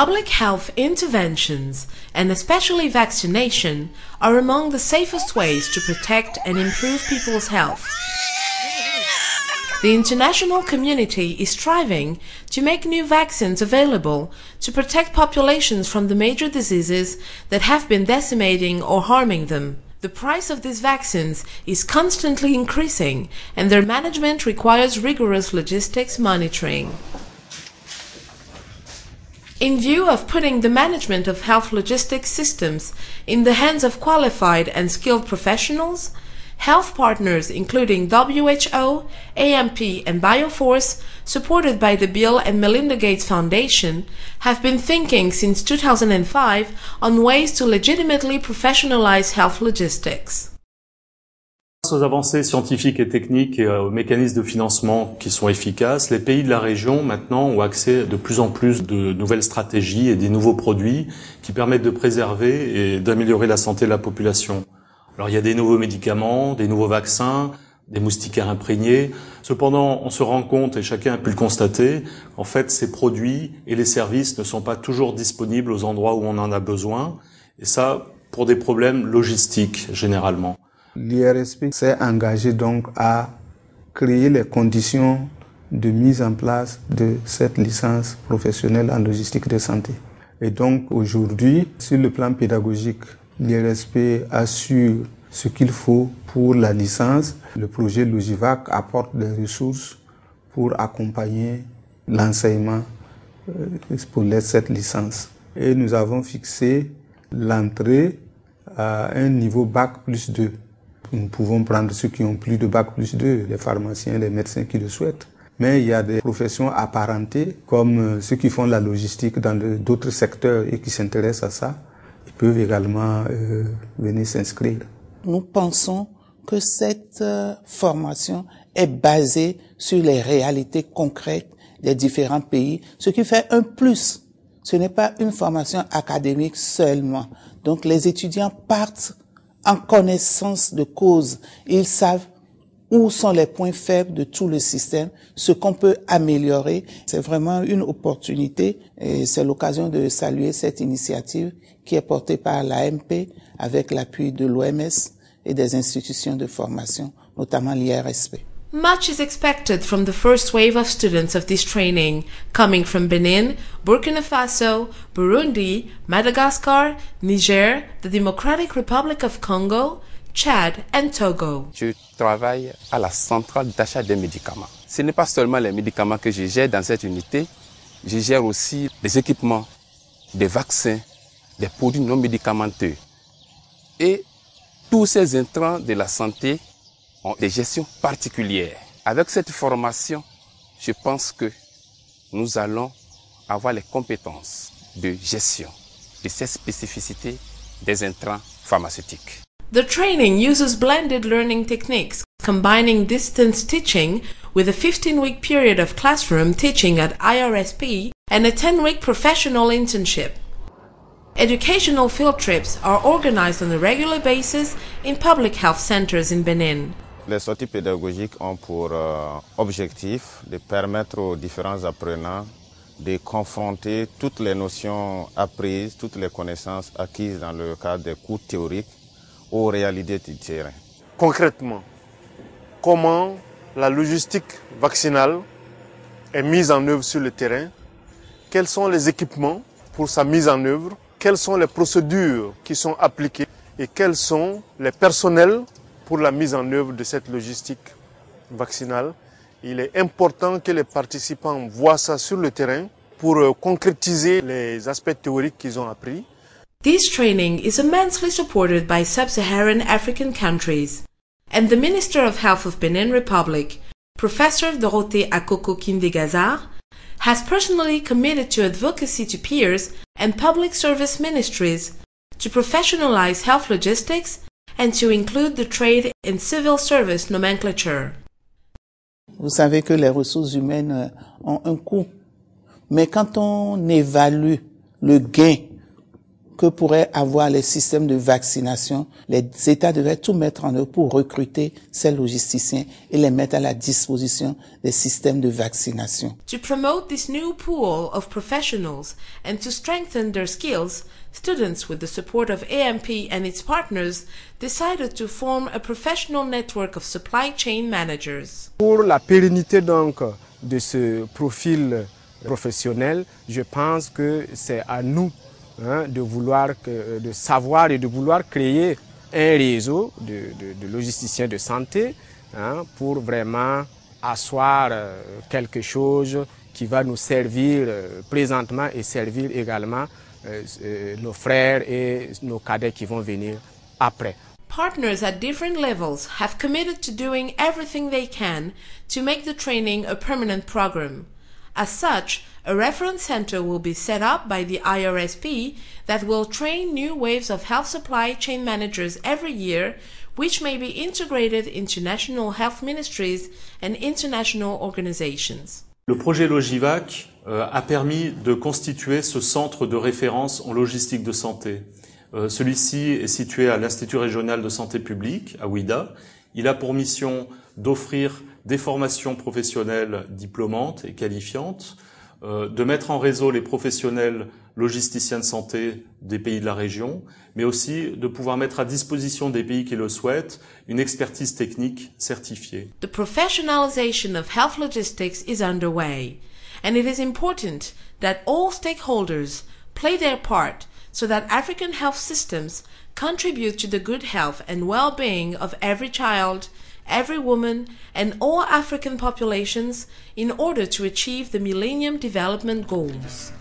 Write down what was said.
Public health interventions, and especially vaccination, are among the safest ways to protect and improve people's health. The international community is striving to make new vaccines available to protect populations from the major diseases that have been decimating or harming them. The price of these vaccines is constantly increasing, and their management requires rigorous logistics monitoring. In view of putting the management of health logistics systems in the hands of qualified and skilled professionals, health partners including WHO, AMP and Bioforce, supported by the Bill and Melinda Gates Foundation, have been thinking since 2005 on ways to legitimately professionalize health logistics. Grâce aux avancées scientifiques et techniques et aux mécanismes de financement qui sont efficaces, les pays de la région maintenant ont accès de plus en plus de nouvelles stratégies et des nouveaux produits qui permettent de préserver et d'améliorer la santé de la population. Alors il y a des nouveaux médicaments, des nouveaux vaccins, des moustiquaires imprégnés. Cependant, on se rend compte, et chacun a pu le constater, en fait ces produits et les services ne sont pas toujours disponibles aux endroits où on en a besoin, et ça pour des problèmes logistiques généralement. L'IRSP s'est engagé donc à créer les conditions de mise en place de cette licence professionnelle en logistique de santé. Et donc aujourd'hui, sur le plan pédagogique, l'IRSP assure ce qu'il faut pour la licence. Le projet Logivac apporte des ressources pour accompagner l'enseignement pour cette licence. Et nous avons fixé l'entrée à un niveau Bac plus 2. Nous pouvons prendre ceux qui ont plus de Bac plus 2, les pharmaciens, les médecins qui le souhaitent. Mais il y a des professions apparentées, comme ceux qui font la logistique dans d'autres secteurs et qui s'intéressent à ça. Ils peuvent également venir s'inscrire. Nous pensons que cette formation est basée sur les réalités concrètes des différents pays, ce qui fait un plus. Ce n'est pas une formation académique seulement. Donc les étudiants partent en connaissance de cause. Ils savent où sont les points faibles de tout le système, ce qu'on peut améliorer. C'est vraiment une opportunité et c'est l'occasion de saluer cette initiative qui est portée par l'AMP avec l'appui de l'OMS et des institutions de formation, notamment l'IRSP. Much is expected from the first wave of students of this training, coming from Benin, Burkina Faso, Burundi, Madagascar, Niger, the Democratic Republic of Congo, Tchad and Togo. Je travaille à la centrale d'achat des médicaments. Ce n'est pas seulement les médicaments que je gère dans cette unité, je gère aussi des équipements, des vaccins, des produits non médicamenteux. Et tous ces intrants de la santé ont des gestions particulières. Avec cette formation, je pense que nous allons avoir les compétences de gestion de ces spécificités des intrants pharmaceutiques. The training uses blended learning techniques, combining distance teaching with a 15-week period of classroom teaching at IRSP and a 10-week professional internship. Educational field trips are organized on a regular basis in public health centers in Benin. Les sorties pédagogiques ont pour objectif de permettre aux différents apprenants de confronter toutes les notions apprises, toutes les connaissances acquises dans le cadre des cours théoriques aux réalités du terrain. Concrètement, comment la logistique vaccinale est mise en œuvre sur le terrain, quels sont les équipements pour sa mise en œuvre, quelles sont les procédures qui sont appliquées et quels sont les personnels pour la mise en œuvre de cette logistique vaccinale. Il est important que les participants voient ça sur le terrain pour concrétiser les aspects théoriques qu'ils ont appris. This training is immensely supported by sub-Saharan African countries, and the Minister of Health of Benin Republic, Professor Dorothée Akoko Kindé-Gazard, has personally committed to advocacy to peers and public service ministries to professionalize health logistics and to include the trade in civil service nomenclature. Vous savez que les ressources humaines ont un coût, mais quand on évalue le gain que pourraient avoir les systèmes de vaccination, les États devraient tout mettre en œuvre pour recruter ces logisticiens et les mettre à la disposition des systèmes de vaccination. To promote this new pool of professionals and to strengthen their skills, students, with the support of AMP and its partners, decided to form a professional network of supply chain managers. Pour la pérennité donc de ce profil professionnel, je pense que c'est à nous de savoir et de vouloir créer un réseau de logisticiens de santé pour vraiment asseoir quelque chose qui va nous servir présentement et servir également nos frères et nos cadets qui vont venir après. Partners at different levels have committed to doing everything they can to make the training a permanent program. As such, a reference center will be set up by the IRSP that will train new waves of health supply chain managers every year, which may be integrated into national health ministries and international organizations. Le projet Logivac a permis de constituer ce centre de référence en logistique de santé. Celui-ci est situé à l'Institut régional de santé publique, à Ouidah. Il a pour mission d'offrir des formations professionnelles diplômantes et qualifiantes, de mettre en réseau les professionnels logisticiens de santé des pays de la région, mais aussi de pouvoir mettre à disposition des pays qui le souhaitent une expertise technique certifiée. The professionalization of health logistics is underway, and it is important that all stakeholders play their part so that African health systems contribute to the good health and well-being of every child, every woman, and all African populations in order to achieve the Millennium Development Goals.